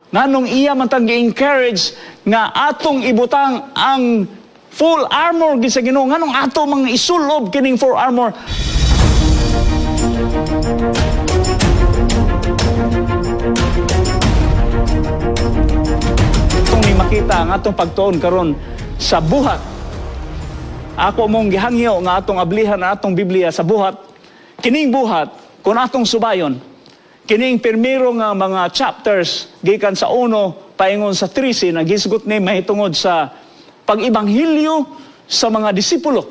Nganong iya man tang gi-encourage nga atong ibutang ang full armor gid sa Ginoo. Nganong ato mga isulob kining full armor? Itong ni makita ang atong pagtuon karon sa buhat. Ako mong gihangyo nga atong ablihan ang atong Biblia sa buhat. Kining buhat kun atong subayon, kining pirmiro nga mga chapters gikan sa 1 paingon sa 13 nagisgot ni mahitungod sa pag-ibanghilyo sa mga disipulo.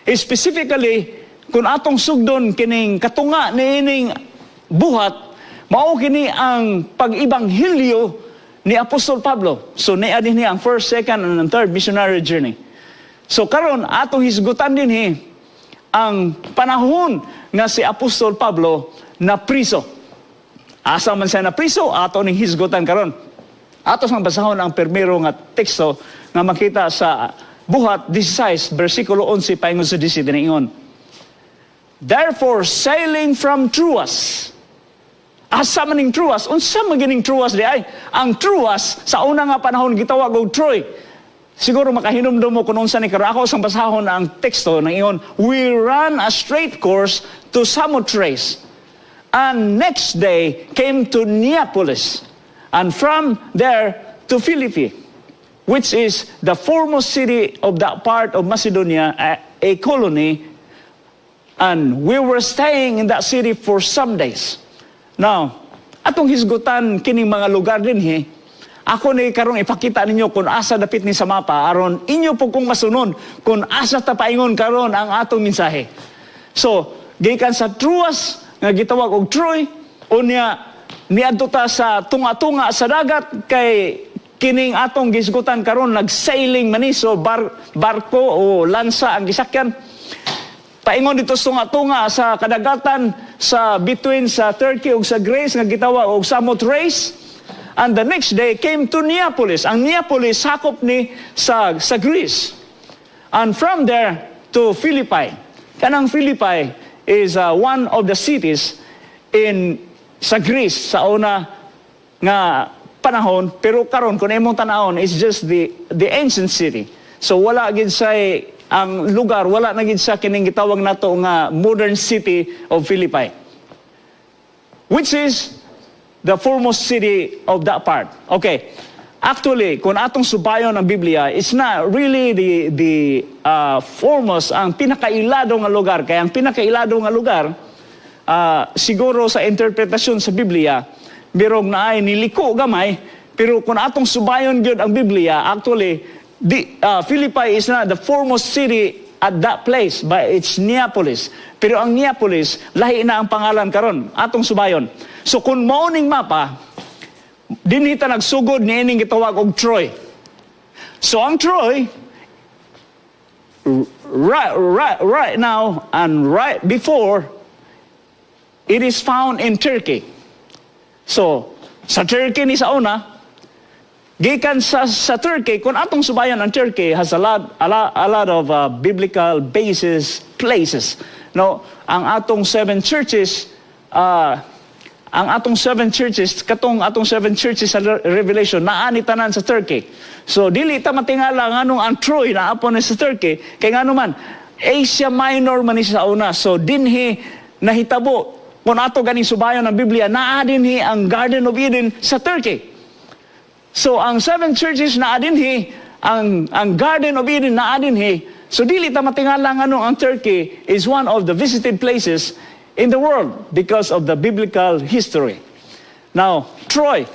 Specifically, kung atong sugdon kining katunga niining buhat, mao kini ang pag-ibanghilyo ni Apostol Pablo. So niya dinhi ang first, second, and third missionary journey. So karon atong hisgutan dinhi ang panahon nga si Apostol Pablo na priso. Asa man siya na priso, ato ning hisgutan karon. Ato sang basahon ang permero nga teksto nga makita sa buhat 16 bersikulo 11 paingon sa 10 ingon. Therefore sailing from Troas. Asa man ning Troas? Unsa man gining Troas di ay? Ang Troas sa una nga panahon gitawag og Troy. Siguro makahinumdum mo kung unsa ni karo ako sang basahon ang teksto nang ingon, we ran a straight course to Samothrace. And next day came to Neapolis, and from there to Philippi, which is the foremost city of that part of Macedonia, a colony, and we were staying in that city for some days. Now, atong hisgutan kining mga lugar dinhi, ako ni karong ipakita ninyo kung asa dapit ni sa mapa, aron inyo po kung masunod kung asa tapaingon karon ang atong mensahe. So, gikan sa Troas, nga gitawag og Troy, unya niadto ta sa tunga-tunga sa dagat kay kining atong gisgutan karon nag-sailing man ni, so barko o lansa ang gisakyan. Paingon dito sa tunga-tunga sa kadagatan sa between sa Turkey ug sa Greece nga gitawag og Samothrace. And the next day came to Neapolis. Ang Neapolis sakop ni sa Greece. And from there to Philippi. Kanang Philippi is one of the cities sa Greece sa una nga panahon, pero karon kung imong tan-awon is just the ancient city. So wala gid sa ang lugar, wala na gid sa kining gitawag nato nga modern city of Philippi, which is the foremost city of that part. Okay. Actually, kung atong subayon ang Biblia, it's not really the foremost, ang pinakailado nga lugar. Kaya ang pinakailado nga lugar, siguro sa interpretasyon sa Biblia, birog na ay niliko gamay, pero kung atong subayon gyud ang Biblia, actually, Philippi is not the foremost city at that place, but it's Neapolis. Pero ang Neapolis, lahi na ang pangalan karon. Atong subayon. So kung mauning mapa, dinhita nagsugod ni ining gitawag og Troy. So ang Troy, right now and right before, it is found in Turkey. So sa Turkey ni sa una, gikan sa Turkey, kung atong subayan ang Turkey has a lot of biblical basis places. No, ang atong seven churches katong atong seven churches sa Revelation naani tanan sa Turkey. So dili ta matingala nganong ang Troy naapon sa Turkey kay ngano man Asia Minor man ni sa una. So dinhi nahitabo kun ato ganing subayon ng Biblia naa dinhi ang Garden of Eden sa Turkey. So ang seven churches naa dinhi ang Garden of Eden naa dinhi. So dili ta matingala nganong ang Turkey is one of the visited places in the world because of the biblical history. Now, Troy.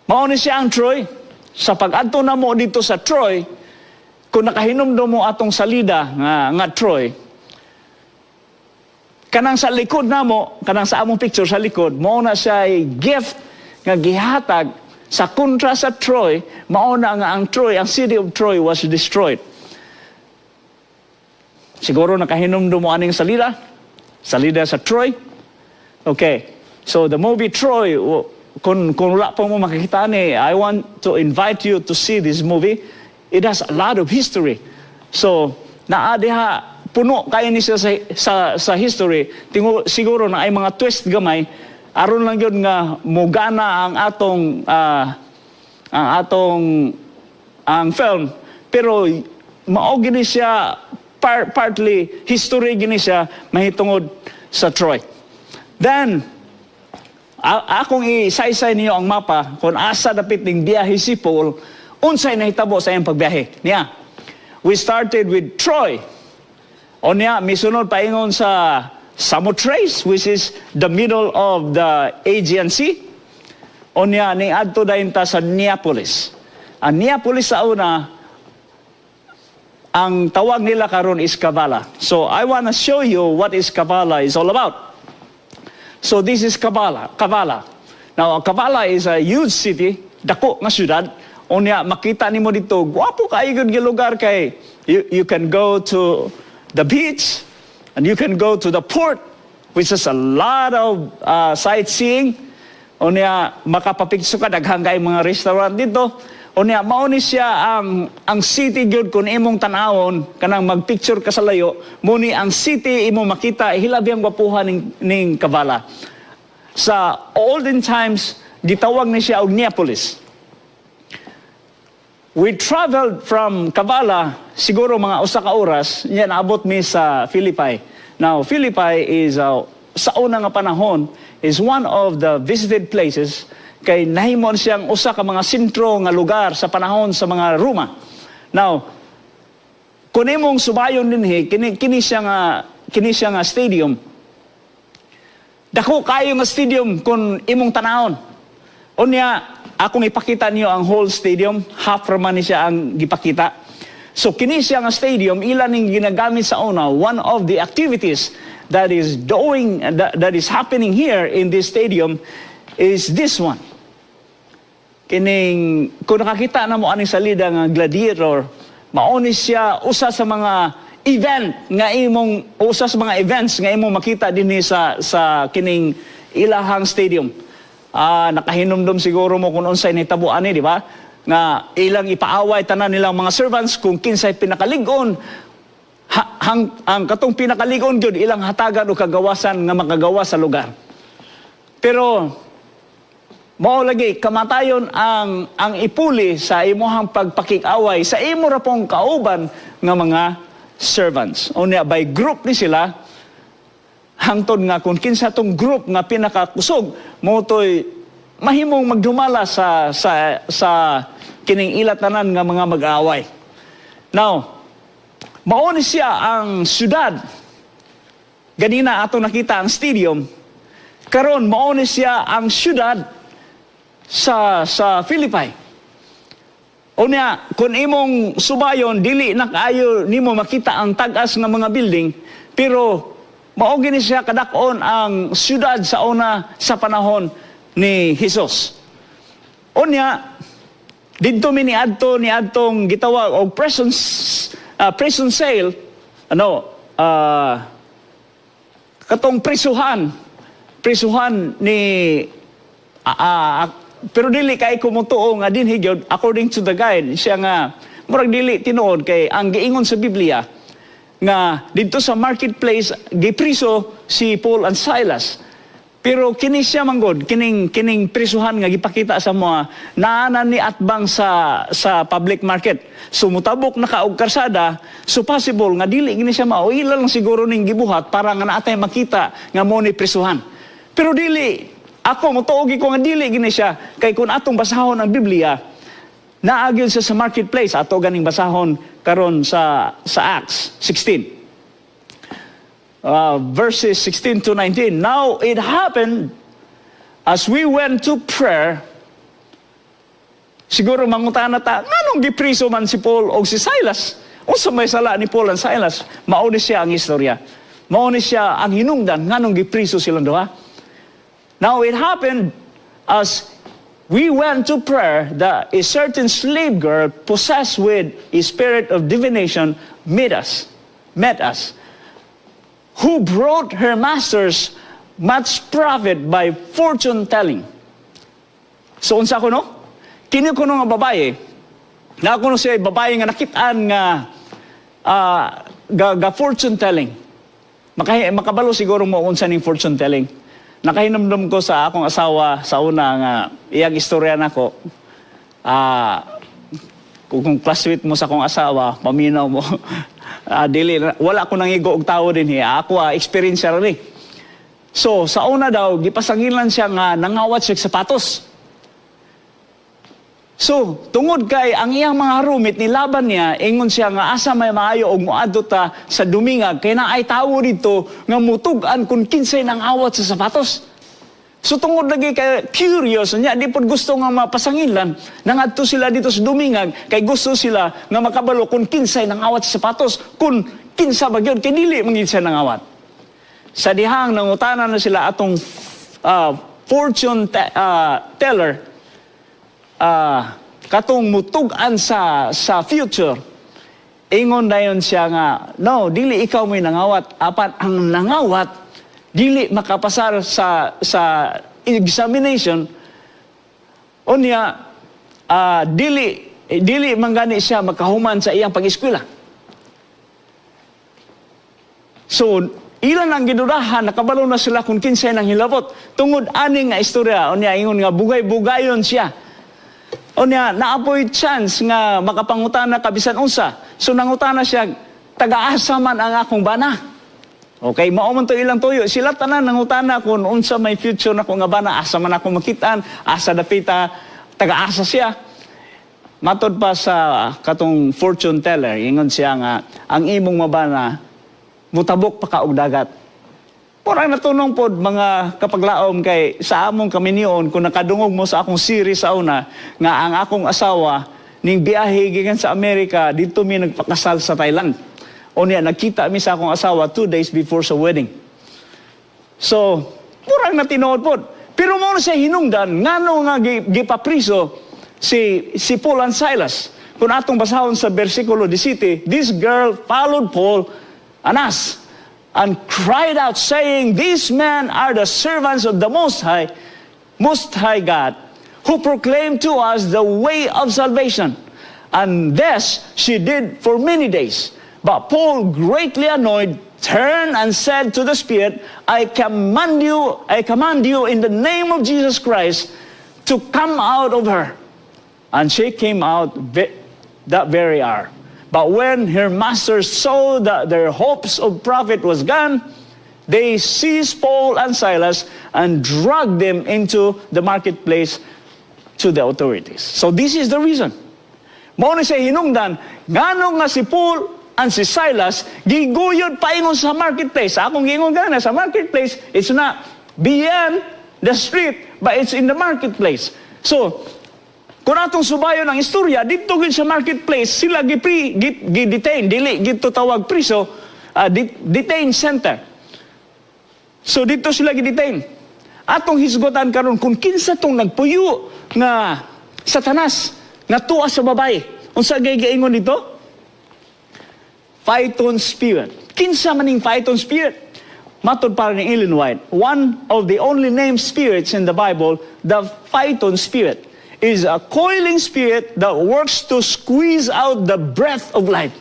Mao ni siya ang Troy. Sa pag-adto na mo dito sa Troy, kung nakahinumdum mo atong salida nga Troy, kanang sa likod na mo, kanang sa among picture sa likod, mao na siya ay gift nga gihatag sa kontra sa Troy, mao na nga ang Troy, ang city of Troy was destroyed. Siguro nakahinumdum mo aning salida sa Troy. Okay. So the movie Troy, kung wala pa mo makikita ni, I want to invite you to see this movie. It has a lot of history. So naadiha puno kayo ni siya sa history. Siguro na ay mga twist gamay aron lang yun nga mugana ang film, pero mao gini siya partly history gini siya mahitungod sa Troy. Then akong isaysay niyo ang mapa kung asa dapit ning biyahe si Paul, unsay nahitabo sa iyang pagbiyahe niya. We started with Troy. O niya, misunod paingon sa Samothrace, which is the middle of the Aegean Sea. O niya, niadto dayon ta sa Neapolis. Ang Neapolis sa una, ang tawag nila karon is Kavala. So I want to show you what is Kavala is all about. So this is Kavala. Now, Kavala is a huge city, dako nga syudad. O niya, makita nimo dito, guwapo kayo yung lugar kay you can go to the beach and you can go to the port, which is a lot of sightseeing. O niya, makapapicture ka, daghang kay mga restaurant dito. O niya, mauni siya ang city gyud kung imong tanawon, kanang magpicture ka sa layo, muni ang city imo makita, hilabi ang gwapuhan ning Kavala. Sa olden times, gitawag ni siya og Neapolis. We traveled from Kavala, siguro mga usa ka oras, yan naabot mi sa Philippi. Now, Philippi is, sa una nga panahon, is one of the visited places, kay nahimon siyang usa ka mga sentro nga lugar sa panahon sa mga Roma. Now, kung imong subayon dinhi, kini siya nga stadium. Dako kayo nga stadium kung imong tanahon. Unya, akong ipakita niyo ang whole stadium, half raman ni siya ang gipakita. So kini siya nga stadium, ilan ning ginagamit sa una. One of the activities that is happening here in this stadium is this one. Kining kung nakakita na mo aning salida nga gladiator, mauni siya usa sa mga events nga imong makita dinhi sa kining ilahang stadium. Nakahinumdum siguro mo kung unsay nahitabuan ni, di ba? Nga ilang ipaaway tanan nilang mga servants kung kinsay pinakaligon. Ang katong pinakaligon gyud ilang hatagan o kagawasan nga makagawa sa lugar. Pero mao lagi kamatayon ang ipuli sa imuhang pagpakik-away sa imo ra pong kauban nga mga servants. Unya by group ni sila, hangtod nga kung kinsa tong group nga pinakakusog, mo to'y mahimong magdumala sa kining ilatanan nga mga mag-aaway. Now, mauni siya ang syudad. Ganina ato nakita ang stadium. Karon mauni siya ang syudad sa Philippi. Unya, kung imong subayon, dili na kaayo nimo makita ang tagas nga mga building, pero mao gini siya kadakon ang syudad sa una sa panahon ni Jesus. Unya, didto mi niadtong gitawag og prison sale, katong prisuhan ni pero dili kay kumutuo nga dinhi gyud according to the guide siya nga murag dili tinuod kay ang giingon sa Biblia nga didto sa marketplace gipriso si Paul and Silas. Pero kini siya manggod kining prisuhan nga gipakita sa mga naanan ni atbang sa public market. So mutabok na ka og karsada, so possible nga dili gini siya mao ila lang siguro ning gibuhat para nga naatay makita nga mo ni prisuhan. Pero dili ako motuogi ko nga dili gini siya kay kun atong basahon ang Biblia naagil sa marketplace ato ganing basahon karon sa Acts 16. Verses 16 to 19. Now it happened as we went to prayer. Siguro mangutana ta, nganong gipriso man si Paul o si Silas? Unsa may sala ni Paul and Silas? Mauni siya ang istorya. Mauni siya ang hinungdan nganong gipriso silang duha. Now it happened as we went to prayer that a certain slave girl possessed with a spirit of divination met us, who brought her masters much profit by fortune telling. So unsa ko no? Kini ko no nga babae. Na kuno siya babae nga nakitaan nga ga fortune telling. Makabalo siguro mo unsa ning fortune telling. nakahinumdum ko sa akong asawa sa una nga iyang istorya nako. Kung classmate mo sa akong asawa, paminaw mo. Wala ko nang igo og tawo din hiya. Ako experience rin. So, sa una daw, gipasangilan siya nga nangawat siya sapatos. So, tungod kay ang iyang mga rumit nilaban niya, ingon siya nga asa may maayo og moadto ta sa dumingag kay naay tawo dito nga mutug-an kung kinsay nang awat sa sapatos. So tungod lagi kay curious niya, di pod gusto nga mapasangilan, nangadto sila dito sa dumingag kay gusto sila nga makabalo kung kinsay nang awat sa sapatos, kung kinsa ba gyud kay dili man gyud siya nang awat. Sa dihang nangutana na sila atong fortune teller, katong mutug-an sa future, ingon dayon siya nga, no, dili ikaw may nangawat, apan ang nangawat dili makapasar sa examination, unya dili manggani siya makahuman sa iyang pag-eskwela. So ilan ang gidudahan, nakabalo na sila kung kinsay nang hilabot tungod ani nga istorya, unya ingon nga bugay-bugayon siya. O niya, naapoy chance nga makapangutana kabisan unsa. So nangutana siya, taga-asa man ang akong bana. Okay, mauman to ilang tuyo. Sila tanan nangutana kung unsa may future na ko nga bana, asa man ako makitaan, asa dapita, taga-asa siya. Matod pa sa katong fortune teller, ingon siya nga, ang imong mabana, mutabok pa ka og dagat. Porang natunong pod mga kapaglaom kay sa among kami niyon kung nakadungog mo sa akong series sa una nga ang akong asawa ning biyahe gikan sa Amerika dito mi nagpakasal sa Thailand. O niya nagkita mi sa akong asawa 2 days before sa wedding. So, porang natinuod pod. Pero mo siya hinungdan ngano nga gipapriso si Paul and Silas. Kung atong basahon sa bersikulo 17, this girl followed Paul and us and cried out, saying, these men are the servants of the Most High God, who proclaim to us the way of salvation. And this she did for many days. But Paul, greatly annoyed, turned and said to the Spirit, I command you in the name of Jesus Christ to come out of her. And she came out that very hour. But when her masters saw that their hopes of profit was gone, they seized Paul and Silas and dragged them into the marketplace to the authorities. So this is the reason. Mao ni siya hinungdan, ngano nga si Paul and si Silas giguyod paingon sa marketplace. Akong gingon gana sa marketplace, it's not beyond the street, but it's in the marketplace. So kung atong subayon ang istorya, dito gid sa marketplace, sila gi-detain, dili gito tawag priso, detain center. So dito sila gi-detain. Atong hisgotan karon kung kinsa tong nagpuyo nga Satanas, nga tuwa sa babae. Unsa giingon dito? Phaeton spirit. Kinsa maning Phaeton spirit? Matod para ni Ellen White, one of the only named spirits in the Bible, the Phaeton spirit is a coiling spirit that works to squeeze out the breath of life.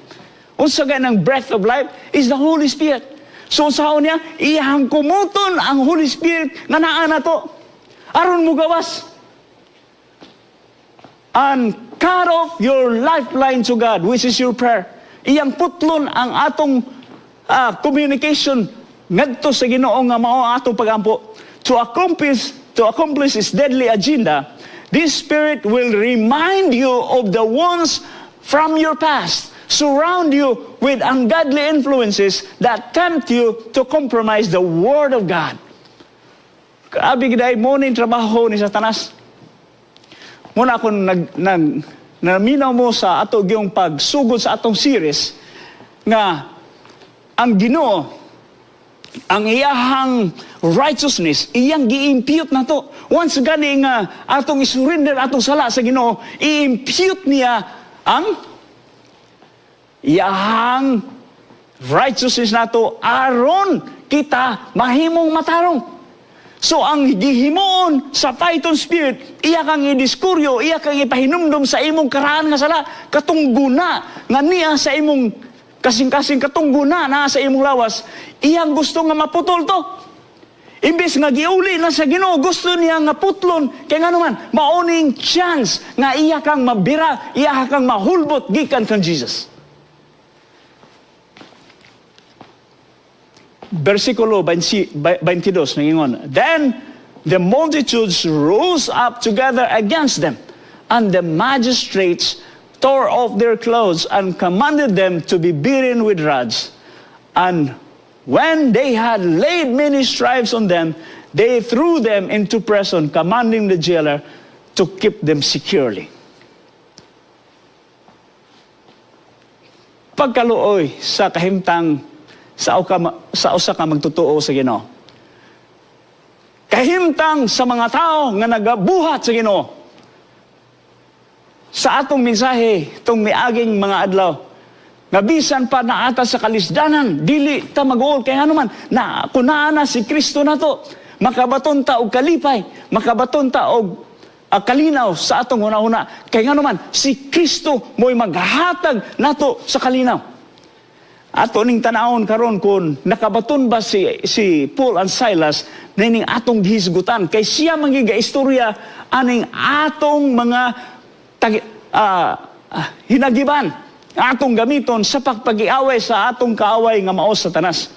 Unsa ganang breath of life is the Holy Spirit. So sa niya, iyang kumuton ang Holy Spirit nga naa na to. Aron mo gawas. And cut off your lifeline to God, which is your prayer. Iyang putlon ang atong communication ngadto sa Ginoo nga mao atong pagampo. To accomplish his deadly agenda, this spirit will remind you of the ones from your past, surround you with ungodly influences that tempt you to compromise the Word of God. Kaabi giday mo ni trabaho ni Satanas. Muna akong naminaw mo sa ato yung pagsugod sa atong series nga ang Ginoo, ang iyahang righteousness, iyang gi-impute na to. Once gani nga atong isurrender atong sala sa Ginoo, i-impute niya ang iyahang righteousness na to aron kita mahimong matarong. So ang gihimoon sa Phaeton spirit, iya kang i-diskuryo, iya kang ipahinumdum sa imong karaan nga sala, katong guna nga niya sa imong kasing-kasing katong guna na sa imong lawas, iyang gusto nga maputol to. Imbes nga giuli na sa Ginoo, gusto niya nga putlon, kaya nga naman, mauning chance nga iya kang mabira, iya kang mahulbot, gikan kang Jesus. Versikulo 22, nangingon, Then the multitudes rose up together against them, and the magistrates tore off their clothes and commanded them to be beaten with rods. And when they had laid many stripes on them, they threw them into prison, commanding the jailer to keep them securely. Pagkaluoy sa kahimtang sa usa ka magtutuo sa Ginoo. Kahimtang sa mga tao nga nagabuhat sa Ginoo. Sa atong mensahe, itong miaging mga adlaw, nga bisan pa na ata sa kalisdanan, dili ta mag-uol, kaya naman, na kunaan na si Kristo na to, makabaton ta og kalipay, makabaton ta og kalinaw sa atong una-una. Kaya nga naman, si Kristo mo'y maghatag nato sa kalinaw. Ato ning tanawon karon kung nakabaton ba si Paul and Silas ning atong gihisgutan, kay siya mangiga istorya aning atong mga hinagiban, atong gamiton sa pagpagiaway sa atong kaaway nga mao Satanas.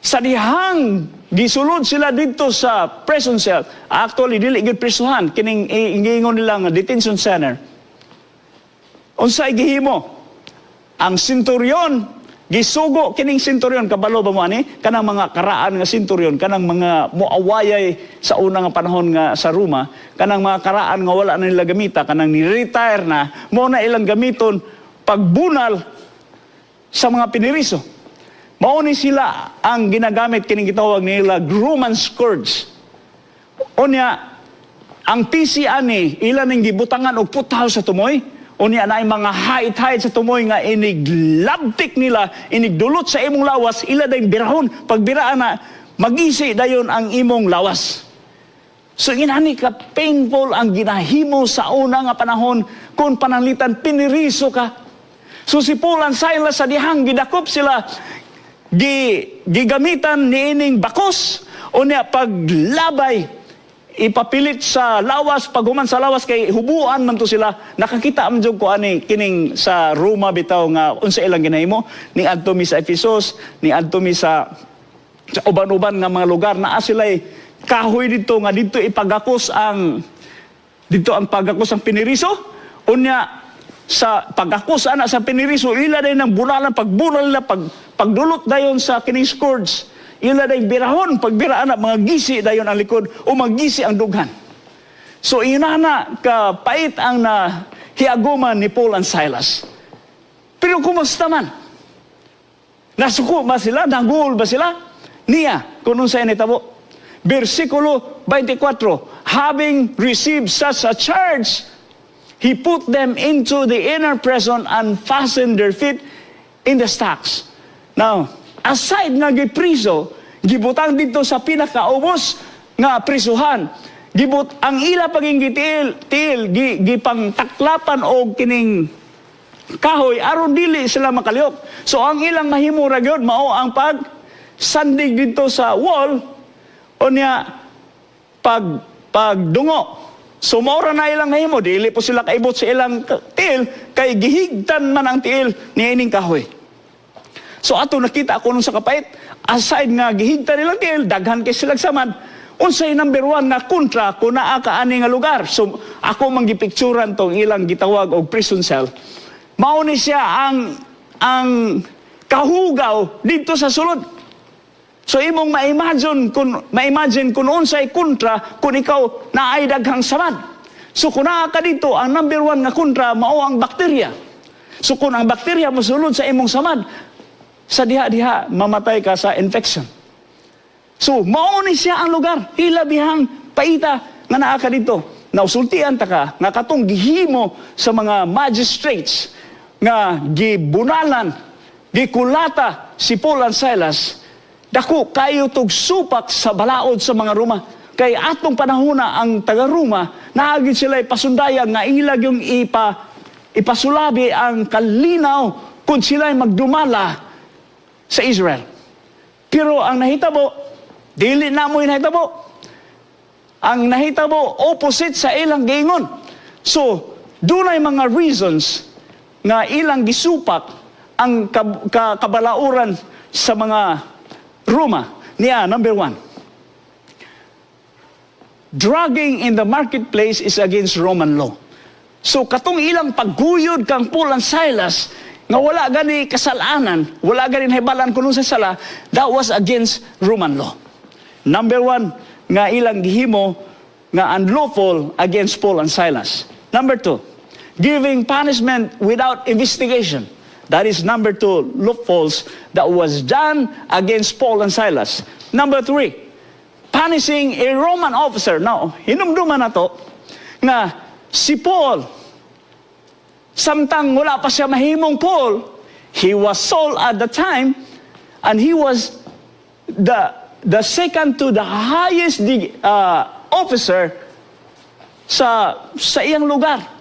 Sa dihang gisulod sila dito sa prison cell, actually dili gid prisuhan, kining ingon nila nga detention center. Unsay gihimo? Ang senturyon, gisugo kining senturyon, kabalo ba mo ani? Kanang mga karaan nga senturyon, kanang mga muawayay sa unang panahon nga sa Roma, kanang mga karaan nga wala na nila gamita, kanang ni-retire na, mo na ilang gamiton pagbunal sa mga piniriso. Mauni sila ang ginagamit kining gitawag nila Roman scourge. Unya, ang PC ani, ilan ning gibutangan og putaw sa tumoy, unya na mga hait-hait sa tumoy nga iniglabtik nila, inigdulot sa imong lawas, ila dayong birahon. Pagbiraan na, magisi dayon ang imong lawas. So inani ka painful ang ginahimo sa una nga panahon kung pananglitan piniriso ka. So si Paul and Silas sa dihang gidakop sila, gigamitan ni ining bakos, unya paglabay, ipapilit sa lawas, paghuman sa lawas kay hubuan man to sila. Nakakita man jud ko ani kining sa Roma bitaw nga unsa ilang ginahimo, ni adto mi sa Efesos, ni adto mi sa uban-uban nga mga lugar na sila'y kahoy dito nga dito ipagakos ang pagakos ang piniriso. Unya sa pagakos ana sa piniriso, ila day nang bunalan, pagbunal nila, pagdulot dayon sa kining scourge, ila day birahon, pagbiraan na mga gisi dayon ang likod o maggisi ang dughan. So inana ka pait ang hiaguman ni Paul and Silas. Pero kumusta man? Nasuko ba sila? Nagul ba sila? Niya, kung unsay nitabo. Versikulo 24, having received such a charge, he put them into the inner prison and fastened their feet in the stocks. Now, aside nga gipriso, gibutang dito sa pinakaubos nga prisuhan, ang ila paging gitiil, gipangtaklapan o kining kahoy, aron dili sila makaliok. So ang ilang mahimura gyud mao ang pagsandig dito sa wall, o niya pagdungo. So maura na ilang mahimo, dili po sila kaibot sa ilang tiil, kay gihigtan man ang tiil ni ining kahoy. So ato nakita ako nung sa kapait, aside nga gihigtan nilang tiil, daghan kay silang samad, unsay number one nga kontra kung naa ka ani nga lugar. So ako manggipicturan tong ilang gitawag og prison cell. Mao ni siya ang kahugaw dito sa sulod. So imong ma-imagine kung unsay kontra kung ikaw naay daghang samad. So kung naa ka dito, ang number one nga kontra mao ang bakterya. So kung ang bakterya mosulod sa imong samad, sa diha-diha mamatay ka sa infection. So mao ni siya ang lugar, hilabihang paita nga naa ka dito. Nausultian ta ka nga katong gihimo sa mga magistrates nga gibunalan, gikulata si Paul and Silas, dako kayo tog supak sa balaod sa mga Roma. Kay atong panahona ang taga-Roma, naagid sila ipasundayag nga ilag yung ipasulabi ang kalinaw kung sila magdumala sa Israel. Pero ang nahitabo, Dili na mo nahitabo. Ang nahitabo, opposite sa ilang giingon. So, dunay mga reasons nga ilang gisupak ang kabalauran sa mga Roma. Niya, number 1. Drugging in the marketplace is against Roman law. So, katong ilang pagguyod kang Paul and Silas, nga wala gani kasalanan, wala gani nahibalan kuno sa sala, that was against Roman law. Number 1, nga ilang gihimo, nga unlawful against Paul and Silas. Number 2, giving punishment without investigation. That is number 2, loopholes that was done against Paul and Silas. Number 3, punishing a Roman officer. Now, hinumduman na to, nga si Paul, samtang wala pa siya mahimong Paul, he was Saul at the time, and he was the second to the highest officer sa iyang lugar.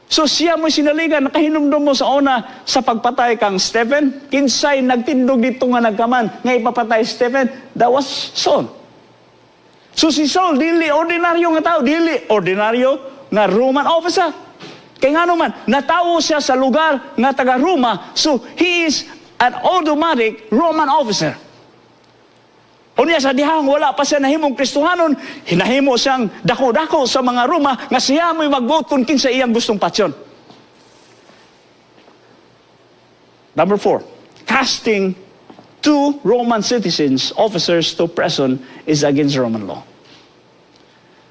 So siya mo sinaligan, nakahinumdum mo sa una sa pagpatay kang Stephen. Kinsay nagtindog dito nga nagkaman, nga ipapatay Stephen, that was Saul. So si Saul, dili ordinaryo nga tao, dili ordinaryo nga Roman officer. Kaya nga naman, natawo siya sa lugar nga taga Roma, so he is an automatic Roman officer. O niya sa dihang, wala pa siya nahimong Kristohanon, hinahimo siyang dako-dako sa mga Roma, nga siya mo'y mag-vote kung kinsa iyang gustong patsyon. Number 4, casting 2 Roman citizens, officers to prison is against Roman law.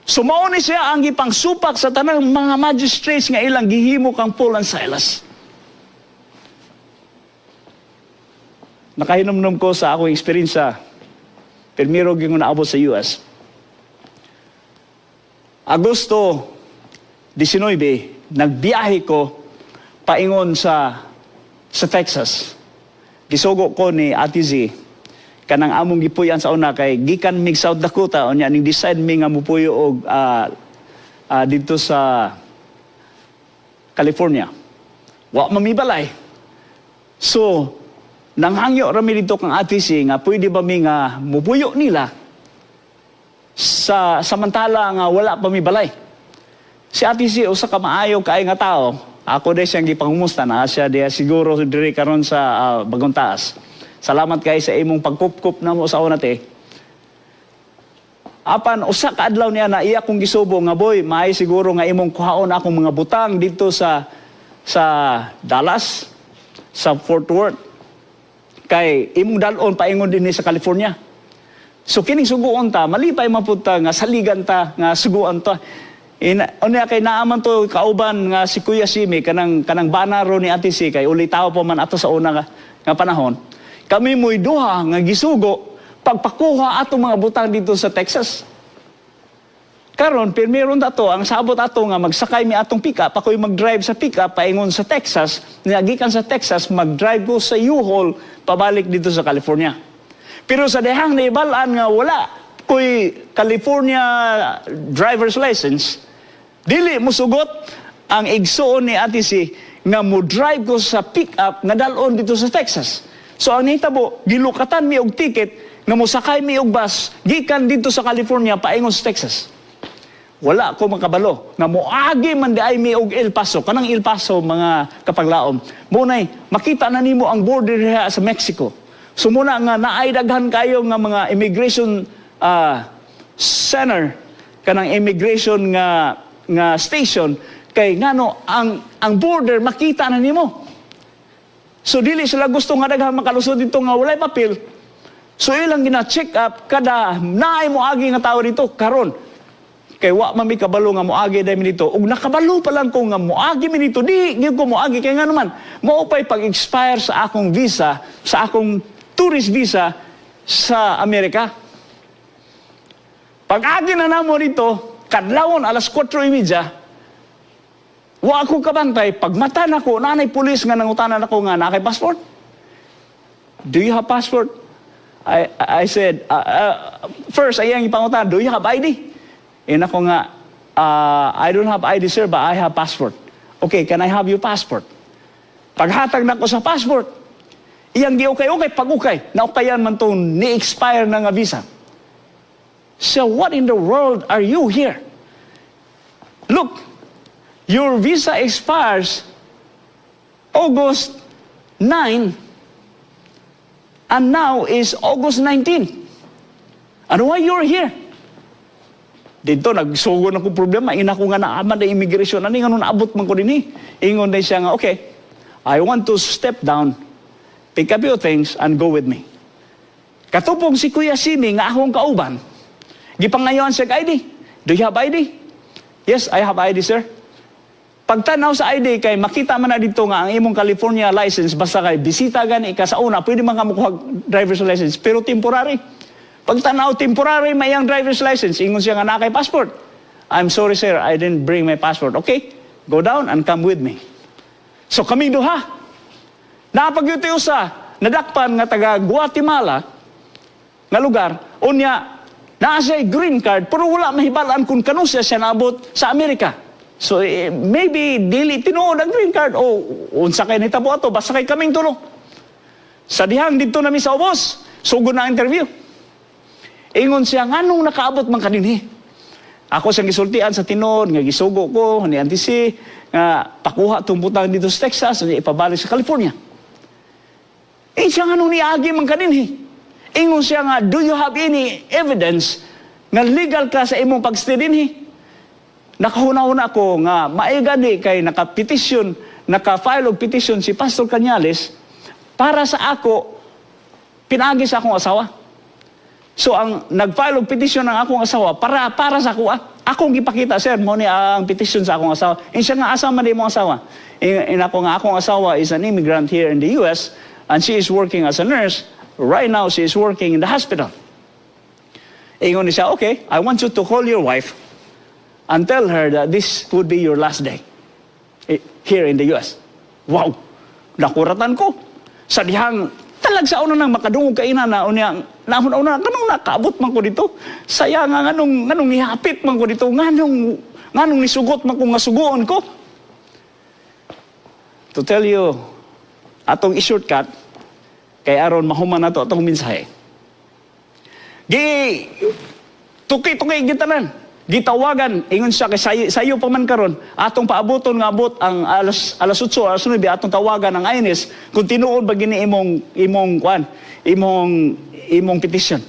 So mauni siya ang gipangsupak sa tanang mga magistrates nga ilang gihimo kang Paul and Silas. Nakahinumdum ko sa akong eksperyensya, permiro yung naabot sa US. Agosto 19, nagbiyahe ko paingon sa Texas. Gisugo ko ni Ate Z, kanang among gipuyan sa una kay gikan mig South Dakota, unya ning decide mi nga mupuyo og dito sa California. Wa mamibalay. So, nanghangyo rami dito kang Ate Z nga pwede ba mi nga mupuyo nila sa samantala nga wala pa mi balay. Si Ate Z usa ka maayo kay nga tao. Ako din siyang gipangumusta na siya diya siguro diri karon sa Bagong Taas. Salamat kay sa imong pagkupkup na mo sa una te. Apan usa ka adlaw niya na iya kong gisubo nga boy, maay siguro nga imong kuhaon akong mga butang dito sa Dallas, sa Fort Worth. Kay imong dalon paingon din sa California. So kining suguon ta, malipay mapunta nga saligan ta nga suguon ta. Unya kay naaman to kauban nga si Kuya Simi kanang banaro ni Ate Si kay uli tao pa man ato sa una nga panahon. Kami mo'y duha nga gisugo pagpakuha atong mga butang dito sa Texas. Karon pirmiron dato ang sabot ato nga magsakay mi atong pick-up, ako'y mag-drive sa pick-up paingon sa Texas, gikan sa Texas mag-drive ko sa U-Haul pabalik dito sa California. Pero sa dehang naibalaan nga wala ko'y California driver's license, dili mo sugot ang igsoon ni Ate Si nga mo drive ko sa pick-up nga dalon dito sa Texas. So ang nahitabo, gilukatan mi og ticket nga mo sakay mi og bus gikan dito sa California paingon sa Texas. Wala ko makabalo nga moagi man di ay mi og El Paso, kanang El Paso mga kapaglaom. Munay makita na nimo ang border diha sa Mexico. So muna nga naay daghan kayo nga mga immigration center, kanang immigration nga station kay ngano ang border makita na nimo. So dili sila gusto nga daghang makalusod dito nga walay papel. So ilang gina-check up kada naay moagi nga tawo dito karon. Kay wa man mi kabalo nga moagi dai mi dito. Ug nakabalo pa lang ko nga moagi mi dito, di ko moagi kay nga naman mao pay pag-expire sa akong visa, sa akong tourist visa sa Amerika. Pag-agi na namo dito, kadlawon alas 4:30, wa ako kabantay, pagmata na ko, nanay pulis nga nangutanan ako nga, nakay passport? Do you have passport? I said, first, ayang ipangutan, do you have ID? And ako nga, I don't have ID, sir, but I have passport. Okay, can I have your passport? Paghatag na ko sa passport, iyang di okay, pag-ukay, naukayan man to, ni-expire na nga visa. So what in the world are you here? Look, your visa expires August 9, and now is August 19. And why you're here? Dito, nagsugo na ko problema. Ina ko nga naaman na immigration. Ano nga nung naabot man ko din eh. Ingon na siya nga, okay, I want to step down, pick up your things, and go with me. Katupong si Kuya Simi nga akong kauban, gipangayon siya ID. Do you have ID? Yes, I have ID, sir. Pagtanaw sa ID kay makita man na dito nga ang imong California license basta kay bisita gani ka sa una pwede man ka makuha driver's license pero temporary. Pagtanaw temporary may ang driver's license ingon siya nga na kay passport. I'm sorry sir, I didn't bring my passport. Okay, go down and come with me. So kami duha. Napagyuti usa nadakpan nga taga Guatemala nga lugar unya naa siya green card pero wala mahibalaan kung kanu siya naabot sa Amerika. So, maybe, dili tinuod ang green card. O, unsa kay nitabo ato, basta kay kaming tulo. Sa dihang dito namin sa ubos, sugod na ang interview. Ingon siya, nganong nakaabot man kaninhi? Ako siyang gisultian sa tinod, nga gisugo ko, ni Antisi, nga pakuha itong butang dito sa Texas, nga ipabalik sa California. Siya nganong niagi man kaninhi? Ingon siya nga, do you have any evidence nga legal ka sa imong pagstay dinhi? Nakahuna-huna ko nga maigani kay naka-file og petition si Pastor Cañales para sa ako pinagi sa akong asawa. So ang nag-file og petition ng akong asawa para sa ako akong gipakita sir mo ni ang petition sa akong asawa. Siya nga asa man di mo asawa. Inako nga akong asawa is an immigrant here in the US and she is working as a nurse. Right now she is working in the hospital. Ingon ni siya, okay, I want you to call your wife and tell her that this would be your last day here in the US. Wow! Nakuratan ko. Sa dihang talag sa una nang makadungog ka ina na unya nauna kanong nakaabot man ko dito. Saya nga nganong nihapit man ko dito. Nganong nisugot man ko nga suguon ko. To tell you, atong i-shortcut, kay aron mahuman nato atong mensahe. Tuki-tuki gitanan. Gitawagan, ingon siya kay sayo pa man karon atong paaboton nga abot ang alas 8, alas 9 atong tawagan ang INS kung tinuod ba gini imong petition.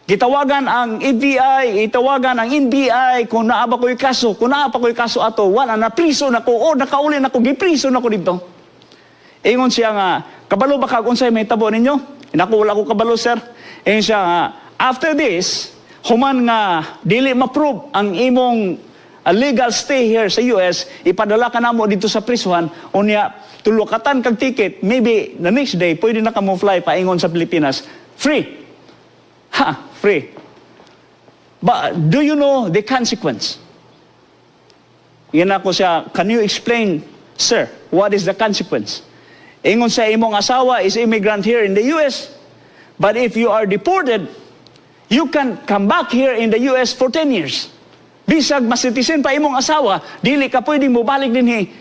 Gitawagan ang FBI, itawagan ang NBI kung naa ba ko'y kaso, kung naa pa ko'y kaso ato, wala na priso nako o nakauli nako gipriso nako dito. Ingon siya nga, kabalo ba kag unsay may tabo ninyo? Nako wala ko kabalo sir. Ingon siya nga, after this human nga dili ma-prove ang imong legal stay here sa US, ipadala ka namo dito sa prisuhan, unya tulokatan kag ticket, maybe the next day pwede na ka mo fly paingon sa Pilipinas, free. Free. But do you know the consequence? Yan ako siya, can you explain, sir, what is the consequence? Ingon sa imong asawa is immigrant here in the US, but if you are deported, you can come back here in the US for 10 years. Bisag masitisin pa imong asawa, dili ka pwedeng mobalik dinhi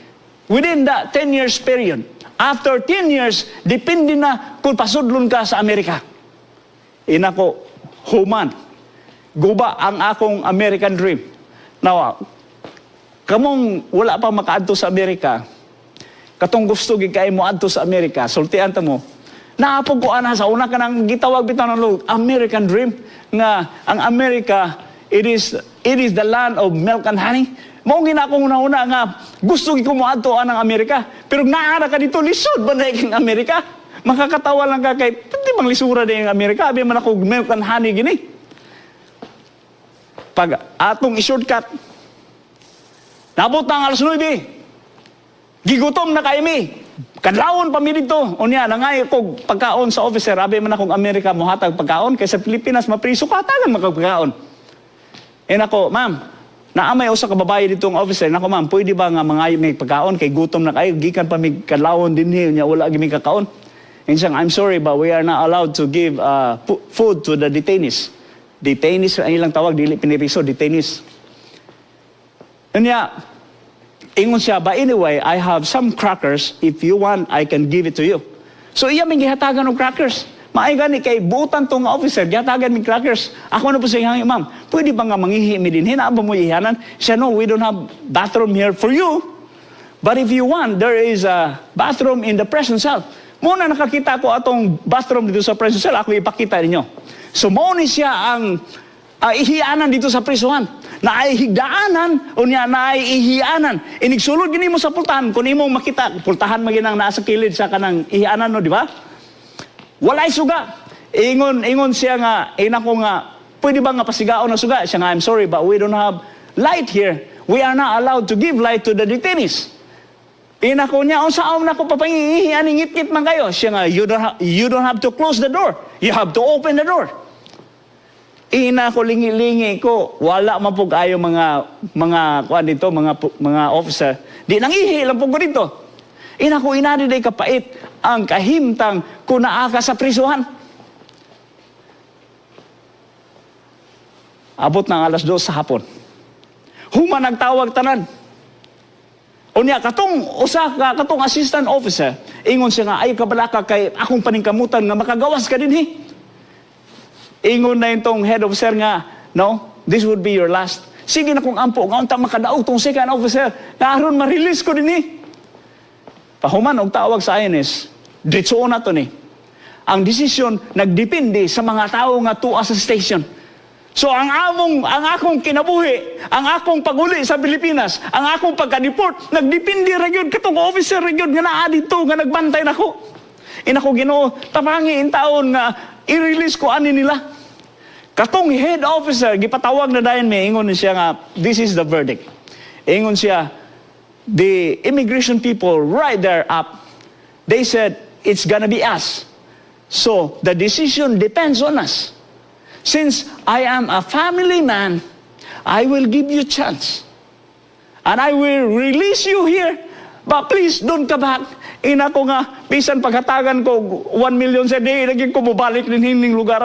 within the 10 years period. After 10 years, depende na kung pasudlon ka sa Amerika. Inako, human, guba ang akong American dream. Now, kamong wala pa makaadto sa Amerika, katong gusto gikay mo adto sa Amerika, sultian ta mo, naapog ko ana sa una ka nang gitawag bitaw ng American dream nga ang Amerika it is the land of milk and honey. Mao gina akong una nga gusto gi ko moadto ang Amerika pero naara ka dito lisod ba na king Amerika makakatawa lang ka kay pwede bang lisura din ang Amerika abi man ako milk and honey gini. Pag atong i-shortcut nabot na alas 9 gigutom na kay mi. Kadlawon pa mi dito. Unya nangay ko pagkaon sa officer, abi man akong Amerika mohatag pagkaon kay sa Pilipinas mapriso ka tagan magpagkaon. Nako, ma'am, naamay usa ka babae dito ang officer. Nako ma'am, pwede ba nga mangayo mi pagkaon kay gutom na kayo gikan pa mi kadlawon dinhi unya wala gyud mi kakaon. Insang I'm sorry but we are not allowed to give food to the detainees. Detainees ang ilang tawag dili piniriso detainees. Unya ingon siya, but anyway, I have some crackers. If you want, I can give it to you. So iya may gihatagan ng crackers. Maay gani kay buutan tong officer, gatagan mi crackers. Ako na po siya, ma'am, pwede ba nga mangihi mi din? Hinaaba mo ihanan? Siya, no, we don't have bathroom here for you. But if you want, there is a bathroom in the prison cell. Muna nakakita ko atong bathroom dito sa prison cell, ako ipakita ninyo. So, mauni siya ang ihianan dito sa prisuhan. Na ay higdaanan o niya na ay ihianan. Inigsulod gini mo sa pultahan, kung imong makita, pultahan maginang nasa kilid sa kanang ihianan, no, di ba? Walay suga. Ingon siya nga, inako nga, pwede ba nga pasigaon na suga? Siya nga, I'm sorry, but we don't have light here. We are not allowed to give light to the detainees. Inako niya, o saan na ko papangihihan, ngit-ngit man kayo. Siya nga, you don't have to close the door. You have to open the door. Inako lingi-lingi ko, wala man po kayo mga kuan dito, mga officer. Di nangihi lang po ko dito. Inako inadi day kapait ang kahimtang kung naaka sa prisuhan. Abot ng 2:00 sa hapon. Human nagtawag tanan. Unya katong assistant officer, ingon siya nga, ay kabalaka kay akong paningkamutan nga makagawas ka dinhi. Ingon na itong head officer nga, no, this would be your last. Sige na kung ampo, nga unta makadaog tong second officer, na aron ma-release ko dinhi. Pahuman og tawag sa INS, ditsoon na to ni. Ang desisyon nagdepende sa mga tao nga tuwa sa station. So ang akong kinabuhi, ang akong paguli sa Pilipinas, ang akong pagka-deport, nagdepende ra gyud katong officer ra gyud nga naa dito nga nagbantay nako. Inako Ginoo, tapangi in taon nga i-release ko ani nila. Katong head officer gipatawag na dayon mi, ingon siya nga, this is the verdict. Ingon siya, the immigration people right there up, they said it's gonna be us. So the decision depends on us. Since I am a family man, I will give you a chance. And I will release you here. But please, don't come back. Ina ko nga, bisan paghatagan ko 1 million sa day, naging ko mabalik din hining lugar.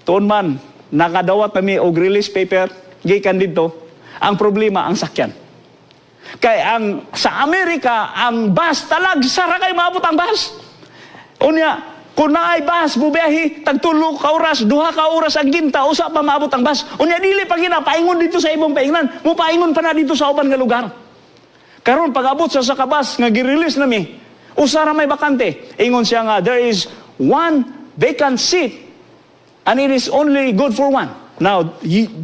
Tuon man, nakadawat na mi og release paper, gikan dito. Ang problema, ang sakyan. Kaya sa Amerika, ang bus talag, sara kay maabot ang bus. Unya, kung naay bus, bubiyahi, tagtulo ka oras, 2 ka oras ang ginta, usa pa maabot ang bus. Unya dili pa gina, paingon dito sa ibong paingnan, mo paingon pa na dito sa uban nga lugar. Karon pag-abot sa kabas, nga gi-release nami, usara may bakante. Ingon siya nga, there is 1 vacant seat, and it is only good for 1. Now,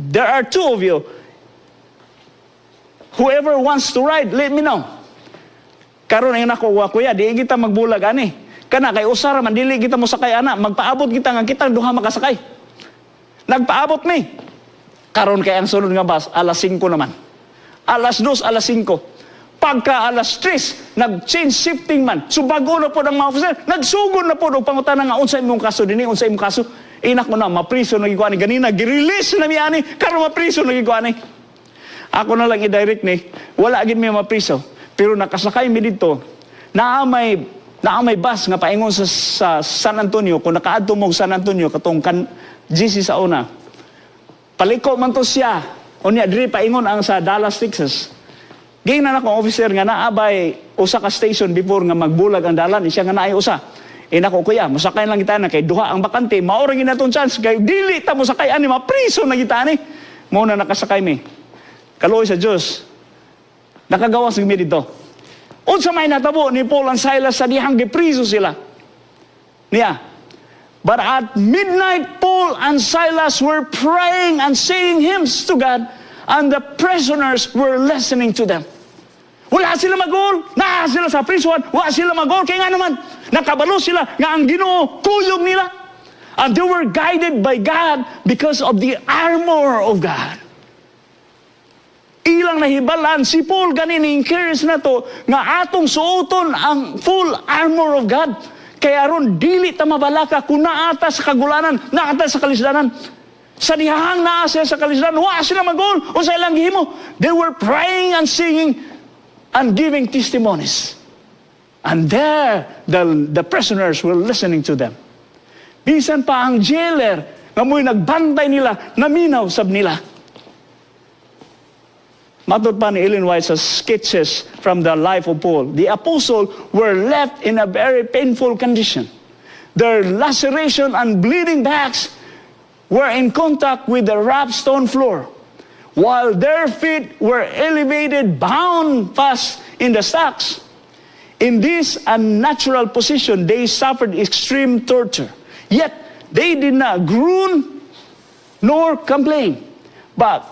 there are 2 of you. Whoever wants to ride, let me know. Karon ayun ako, kuya, di kita magbulag ani. Kana kay usara man dili kita mo sakay ana, magpaabot kita nga kita duha makasakay. Nagpaabot mi. Karon kay ang sunod nga bus 5:00 naman. 2:00, 5:00. Pagka 3:00, nag-change shifting man. So bago na po ng mga officer, nagsugod na po og pangutana nga unsay imong kaso dinhi, unsay imong kaso. Inak mo na mapriso na gikuani ganina, gi-release na mi ani, karon mapriso na gikuani. Ako na lang i-direct ni, wala gid mi mapriso, pero nakasakay mi dito. Naa may bus nga paingon sa San Antonio, kung nakaadto mo San Antonio katong GC sa una. Paliko man to siya. Unya diri paingon ang sa Dallas, Texas. Gingnan ako officer nga naabay usa ka station before nga magbulag ang dalan, siya nga naay usa. Inako kuya, musakay lang kita na kay duha ang bakante, mao ra ginaton chance kay dili ta musakay ani mapriso na kita ni. Mao na nakasakay mi. Kaluoy sa Dios. Nakagawas mi dito. Unsa may natabo ni Paul and Silas sa dihang gipriso sila. Niya. But at midnight, Paul and Silas were praying and saying hymns to God, and the prisoners were listening to them. Wala sila magol, naa sila sa prison, wala sila magol, kaya nga naman, nakabalo sila nga ang Ginoo kuyog nila. And they were guided by God because of the armor of God. Ilang nahibalan, si Paul ganin encourage na to, nga atong suoton ang full armor of God. Kaya ron, dili ta mabalaka kung naata sa kagulanan, naata sa kalisdanan. Sa dihang naasa sa kalisdanan, wa sila magol, o sa ilang gihimo. They were praying and singing and giving testimonies. And there, the prisoners were listening to them. Bisan pa ang jailer, nga mo'y nagbantay nila, naminaw sab nila. Matod pa ni Ellen White sa sketches from the life of Paul, the apostle were left in a very painful condition. Their laceration and bleeding backs were in contact with the rough stone floor, while their feet were elevated, bound fast in the stocks. In this unnatural position, they suffered extreme torture. Yet, they did not groan nor complain, but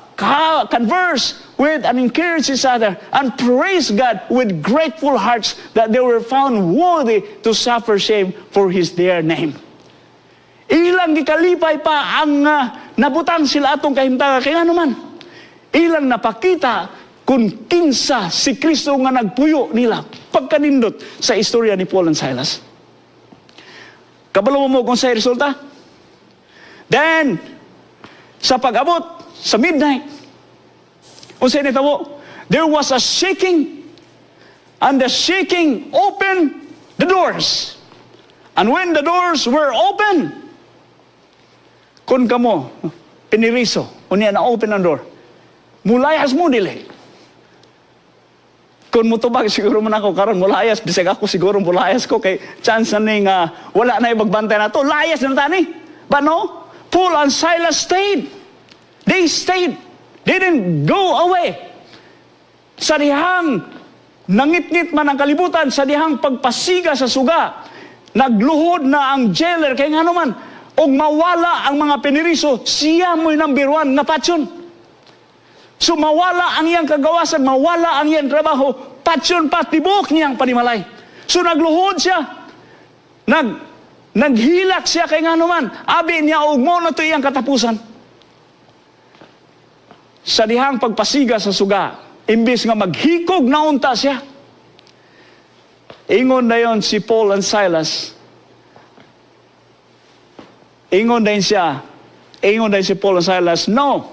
converse with and encourage each other and praise God with grateful hearts that they were found worthy to suffer shame for His dear name. Ilang gikalipay pa ang nabutang sila atong kahimtaga. Kaya naman, ilang napakita kung kinsa si Kristo nga nagpuyo nila pagkanindot sa istorya ni Paul and Silas. Kabalo mo kung sa resulta? Then, sa pag-abot, sa midnight, unsay nitabo, there was a shaking, and the shaking opened the doors. And when the doors were open, kun kamo, piniriso, unya na open ang door, mulayas mo dili. Kung mutubag, siguro man ako karon mulayas, bisag ako siguro mulayas ko, kay chance na ning wala na ibagbantay na to, layas na tani. But no, Paul and Silas stayed. They stayed. They didn't go away. Sa dihang nangitngit man ang kalibutan, sa dihang pagpasiga sa suga, nagluhod na ang jailer, kaya nga naman, og mawala ang mga piniriso, siya mo'y number one na patsyon. So mawala ang iyang kagawasan, mawala ang iyang trabaho, patsyon pa, tibok niyang panimalay. So nagluhod siya, naghilak siya, kaya nga naman, abi niya, og mo na ito iyang katapusan. Sa dihang pagpasiga sa suga, imbis nga maghikog na unta siya, ingon na yon si Paul and Silas. Ingon din si Paul and Silas, no,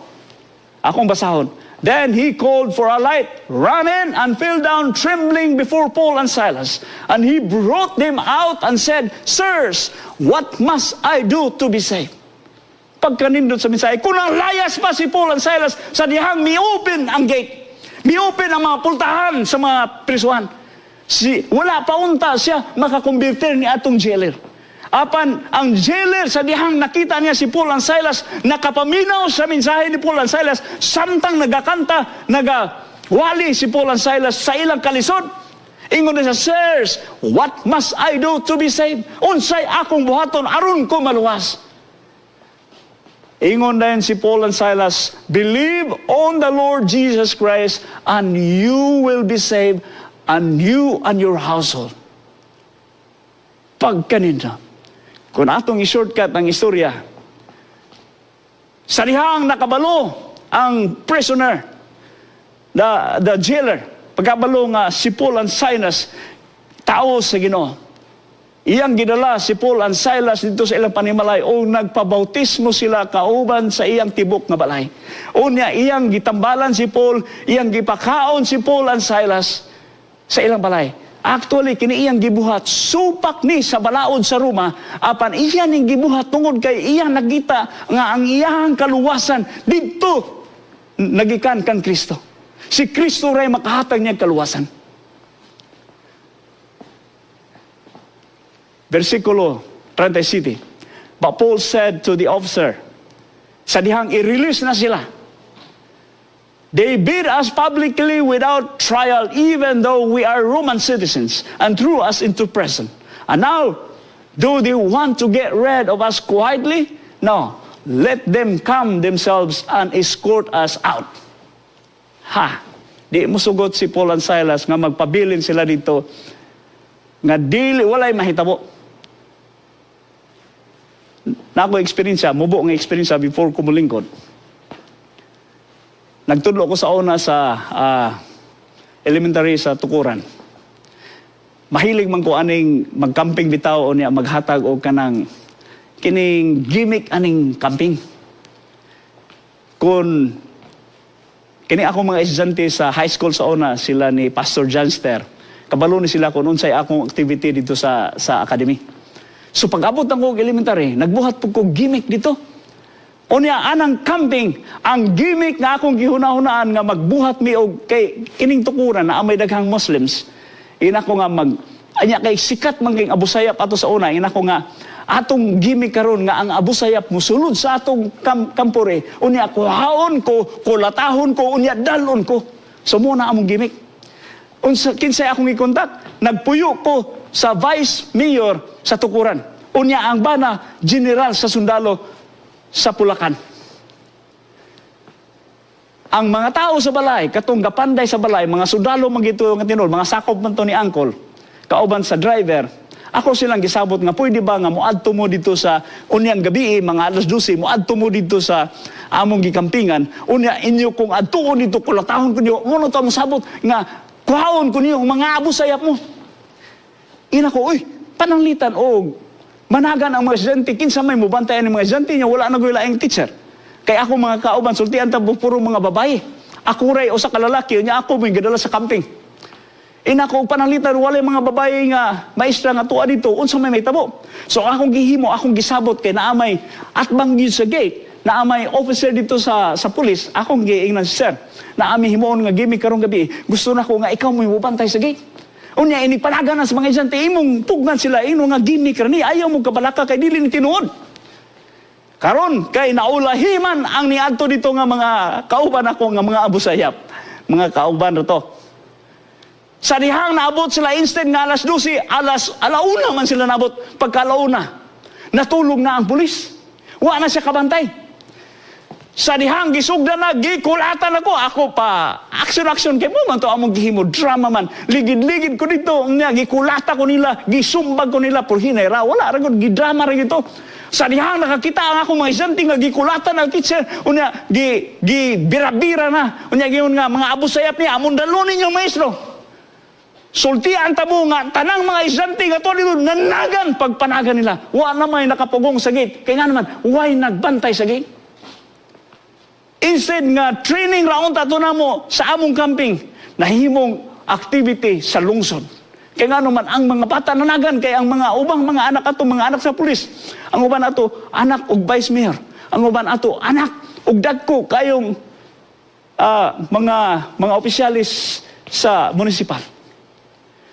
akong basahon. Then he called for a light, ran in, and fell down trembling before Paul and Silas. And he brought them out and said, Sirs, what must I do to be saved? Pagkanindot sa mensahe, kung layas pa si Paul and Silas, sa dihang mi-open ang gate, mi-open ang mga pultahan sa mga prisuhan. Wala pa unta siya makakumbirtir ni atong jailer. Apan ang jailer, sa dihang nakita niya si Paul and Silas, nakapaminaw sa mensahe ni Paul and Silas, samtang nagakanta, nagawali si Paul and Silas sa ilang kalisod. Ingon na siya, Sirs, what must I do to be saved? Unsay akong buhaton aron ko maluwas? Ingon din si Paul and Silas, believe on the Lord Jesus Christ and you will be saved, and you and your household. Pagkanina, kung atong i-shortcut ang istorya, sa dihang nakabalo ang prisoner, the jailer, pagkabalo nga si Paul and Silas, tao sa Ginoo. Iyang gidala si Paul and Silas dito sa ilang panimalay o nagpabautismo sila kauban sa iyang tibok nga balay. O niya iyang gitambalan si Paul, iyang gipakaon si Paul and Silas sa ilang balay. Actually, kini iyang gibuhat, supak ni sa balaod sa Roma, apan iyan yung gibuhat tungod kay iyang nagita nga ang iyang kaluwasan dito nagikan kan Kristo. Si Kristo ray makahatag niya kaluwasan. Versikulo 37. But Paul said to the officer, sa dihang i-release na sila, they beat us publicly without trial, even though we are Roman citizens, and threw us into prison. And now, do they want to get rid of us quietly? No, let them come themselves and escort us out. Di mo sugot si Paul and Silas nga magpabilin sila dito, nga dili, walay mahitabo. Na ako eksperyensya, mubo nga eksperyensya before ko mulingkod. Nagtudlo ko sa una sa elementary sa Tukuran. Mahilig man ko aning magcamping bitaw o niya maghatag o kanang kining gimmick aning camping. Kung kini ako mga estudyante sa high school sa una, sila ni Pastor Janster, kabalo ni sila kung unsay akong activity dito sa academy. So pag-abot ng kong elementary, nagbuhat po kong gimmick dito. O niya, anang camping, ang gimmick nga akong gihuna-hunaan nga magbuhat mi og kay kining Tukuran na amay daghang Muslims. Ina ko nga anya kay sikat man king abusayap ato sa una, ina ko nga atong gimik karon nga ang Abu Sayyaf musulod sa atong kampore, unya kuhaon ko, kulatahon ko, unya dalon ko. So muna among gimik. Unsa kinsay akong ikontak, nagpuyo ko sa vice mayor sa Tukuran. Unya ang bana general sa sundalo sa Pulacan. Ang mga tao sa balay, katong gapanday sa balay, mga sundalo magito nga tinol, mga sakop man to ni Angkol, kauban sa driver. Ako silang gisabot nga pwede ba nga moadto mo dito sa unyang gabi, mga alas 12, moadto mo dito sa among gikampingan. Unya inyo kung adtuon dito kulatahon ko niyo, mono to mo sabot nga kuhaon ko niyo mga Abu Sayyaf mo. Ina ko, uy, pananglitan og managan ang mga estudyante, kinsa may mubantayan ng mga estudyante niya, wala na laing teacher. Kaya ako mga kauban, sultian tabo puro mga babae. Ako ray o sa kalalaki, niya ako may gadala sa camping. Ina ko pananglitan, wala mga babae nga maestra nga tuwa dito, unsa may tabo. So akong gihimo, akong gisabot kay naamay atbang gyud sa gate, naamay officer dito sa pulis, akong giingnan sir. Naami himoon nga gimik karong gabi, gusto na ko nga ikaw mo mubantay sa gate. Unya ini panagan sa mga estudyante, imong tugnan sila, ino nga gimik ni ayaw mo kabalaka kay dili ni tinuod. Karon kay naulahiman ang niadto dito nga mga kauban ako nga mga Abu Sayyaf, mga kauban to. Sa dihang naabot sila instead nga alas 12, alauna man sila naabot. Pagka alauna, natulog na ang pulis. Wa na siya kabantay. Sa dihang gisugdan na, gikulatan ako pa, action kay mo man to among gihimo, drama man. Ligid-ligid ko dito, gikulata ko nila, gisumbag ko nila, por hinay ra, wala ra gud gidrama ra gito. Sa dihang nakakita ang ako mga estudyante nga gikulatan ang teacher, unya gibira-bira na, unya giyon nga mga Abu Sayyaf ni amon dalunin yung maestro. Sultian tamo nga tanang mga estudyante nga to dito nanagan pagpanagan nila. Wa na may nakapugong sa gate. Kaya nga naman, why nagbantay sa gate? Instead nga training round ato namo sa among camping, nahimong activity sa lungsod. Kaya nga naman, ang mga bata nanagan, kaya ang mga ubang mga anak ato, mga anak sa pulis, ang uban ato, anak og vice mayor, ang uban ato, anak og dagko, kayong mga opisyalis sa municipal.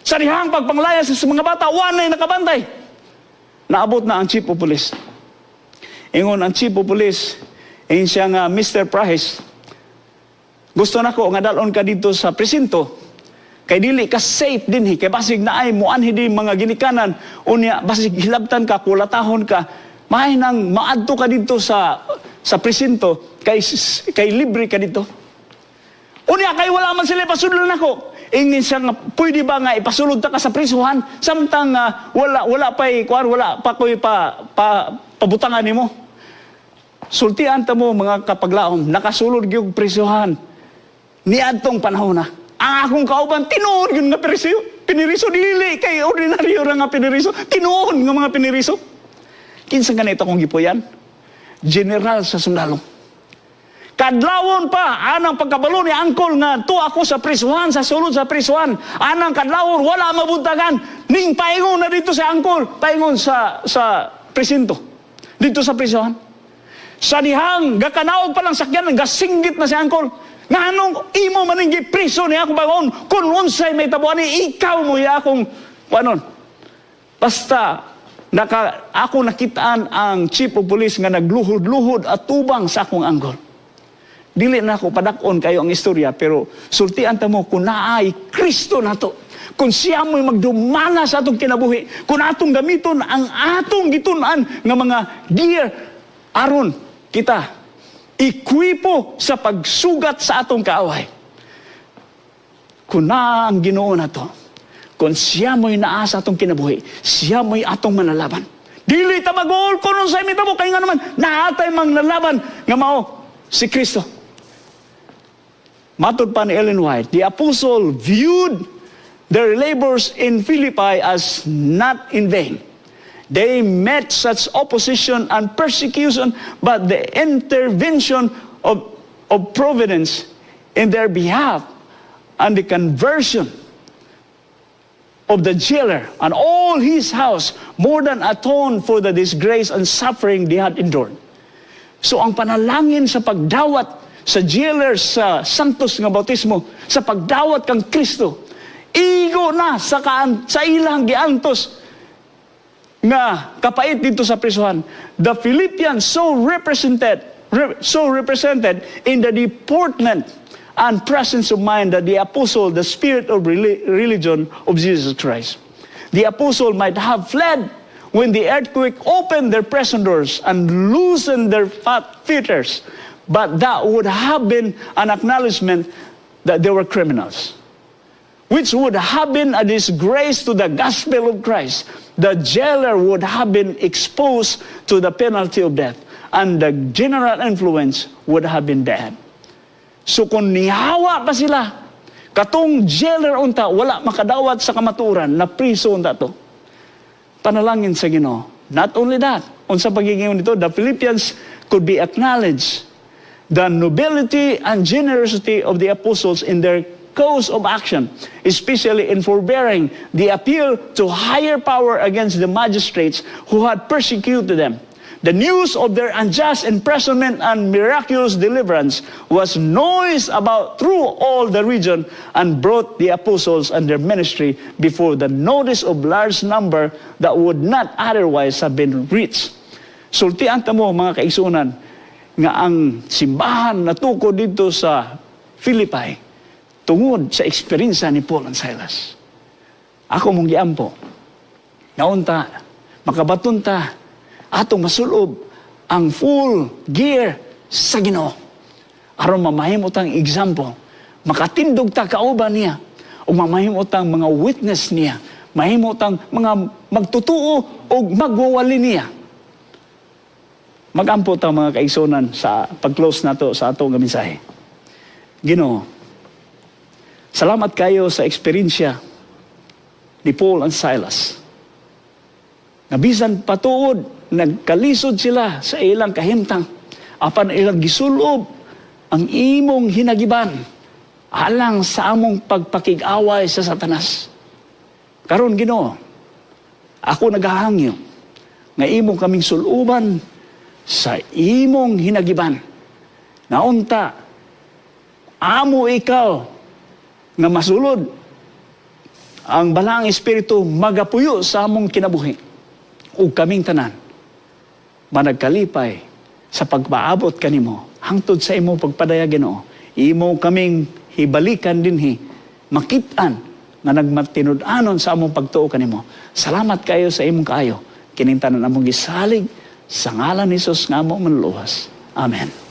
Sa dihang pagpanglaya sa mga bata, wanay nakabantay. Naabot na ang chief of police. Ingon ang chief of police, ingon siya nga, Mr. Price, gusto na ko nga dalon ka dito sa presinto, kay dili ka safe din kay basig na ay muanhi di mga ginikanan, unya basig hilabtan ka, kulatahon ka, maay nang maadto ka dito sa presinto, kay libre ka dito. Unya kay wala man sila ipasudlan ako. Ingin siya nga, pwede ba nga ipasulod ta ka sa prisuhan, samtang wala pa ko'y pabutangan nimo. Sultian ta mo mga kapaglaom, nakasulod gyud prisuhan niadtong panahon na. Ang akong kauban, tinuon yun nga piniriso, dili kay ordinaryo ra nga piniriso, tinuon nga mga piniriso. Kinsa ganito kong gipuyan? General sa sundalo. Kadlawon pa, anang pagkabalo ni Angkol nga, to ako sa prisuhan, sa sulod sa prisuhan, anang kadlawon, wala mabuntagan, ning paingon na dito sa Angkol, paingon sa presinto, dito sa prisuhan. Sa dihang, gakanaog pa lang sakyan, gasinggit na si Angkol, nga anong imo maninggi priso niya akong bagon, kung unsay may tabuan ni ikaw mo ya akong panon. Basta ako nakitaan ang chief of police nga nagluhod-luhod at tubang sa akong Angkol. Dili na ako padakon kayo ang istorya, pero sultian ta mo kung naay Kristo nato, kung siya mo'y magdumala sa atong kinabuhi, kung atong gamiton ang atong gitunan nga mga gear, aron kita ikwipo sa pagsugat sa atong kaaway. Kung na ang Ginoo na to, kung siya mo'y naa sa atong kinabuhi, siya mo'y atong manalaban. Dili ta mag-uol kung nung sa'yo mitabo, kaya nga naman, naatay mang nalaban nga mao si Kristo. Matod pa ni Ellen White, the apostle viewed their labors in Philippi as not in vain. They met such opposition and persecution, but the intervention of providence in their behalf and the conversion of the jailer and all his house more than atoned for the disgrace and suffering they had endured. So ang panalangin sa pagdawat sa jailer sa Santos nga bautismo, sa pagdawat kang Kristo, igo na sa ilang giantos nga kapait dito sa prisuhan. The Philippians so represented in the deportment and presence of mind that the apostle, the spirit of religion of Jesus Christ. The apostle might have fled when the earthquake opened their prison doors and loosened their fetters, but that would have been an acknowledgement that they were criminals, which would have been a disgrace to the gospel of Christ. The jailer would have been exposed to the penalty of death, and the general influence would have been dead. So kung nihawa pa sila, katong jailer unta, wala makadawat sa kamaturan, na priso unta to. Panalangin sa Ginoo. Not only that, unsa pagiging nito, the Philippians could be acknowledged the nobility and generosity of the apostles in their cause of action, especially in forbearing the appeal to higher power against the magistrates who had persecuted them. The news of their unjust imprisonment and miraculous deliverance was noised about through all the region and brought the apostles and their ministry before the notice of large number that would not otherwise have been reached. Sultian tamo mga kaigsunan nga ang simbahan na tukod dito sa Philippi tungod sa eksperyensya ni Paul and Silas. Ako mong giampo, naunta, makabatunta, atong masulob ang full gear sa Ginoo. Aron mamahimutang example, makatindog ta kauban niya, o mamahimutang mga witness niya, mahimutang mga magtutuo o magwawali niya. Magampo ta mga kaigsunan sa pag-close nato sa atong mensahe. Ginoo, salamat kayo sa eksperyensya ni Paul and Silas. Nabisan patuod, nagkalisod sila sa ilang kahimtang, apan ilang gisulob ang imong hinagiban alang sa among pagpakig-away sa Satanas. Karon Ginoo, ako nagahangyo nga imong kaming suluban sa imong hinagiban. Naunta, amo ikaw nga masulod ang balang espiritu magapuyo sa among kinabuhi ug kaming tanan managkalipay sa pagpaabot kanimo hangtod sa imo pagpadaya Ginoo. Imo kaming hibalikan dinhi makit-an nga nagmatinud-anon sa among pagtuo kanimo. Salamat kayo sa imong kaayo. Kining tanan among gisalig sa ngalan ni Hesus nga among manluwas. Amen.